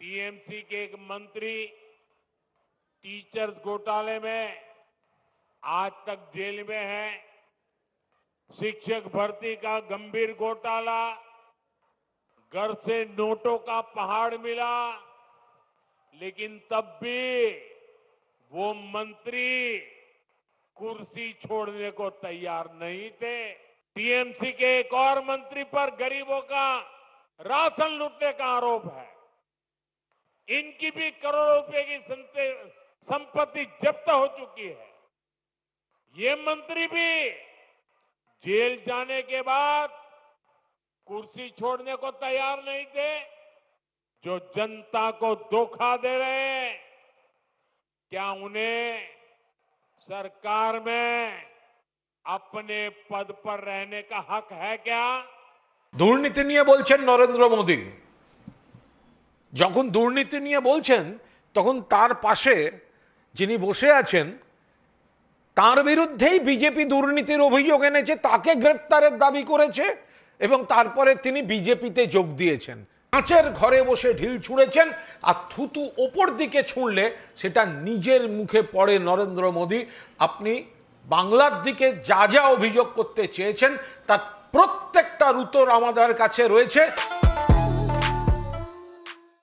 TMC के एक मंत्री टीचर्स घोटाले में आज तक जेल में है। शिक्षक भर्ती का गंभीर घोटाला, घर से नोटों का पहाड़ मिला, लेकिन तब भी वो मंत्री कुर्सी छोड़ने को तैयार नहीं थे। टीएमसी के एक और मंत्री पर गरीबों का राशन लूटने का आरोप है। इनकी भी करोड़ों रुपए की संपत्ति जब्त हो चुकी है। ये मंत्री भी जेल जाने के बाद कुर्सी छोड़ने को तैयार नहीं थे। जो जनता को धोखा दे रहे हैं, क्या उन्हें सरकार में अपने पद पर रहने का हक है क्या? দুর্নীতি নিয়ে বলছেন নরেন্দ্র মোদী। যখন দুর্নীতি নিয়ে বলছেন তখন তার পাশে যিনি বসে আছেন তার বিরুদ্ধেই বিজেপি দুর্নীতির অভিযোগ এনেছে, তাকে গ্রেফতারের দাবি করেছে এবং তারপরে তিনি বিজেপিতে যোগ দিয়েছেন। কাঁচের ঘরে বসে ঢিল ছুঁড়েছেন, আর থুতু ওপর দিকে ছুঁড়লে সেটা নিজের মুখে পড়ে নরেন্দ্র মোদী। আপনি বাংলার দিকে যা যা অভিযোগ করতে চেয়েছেন তার প্রত্যেকটার উত্তর আমাদের কাছে রয়েছে।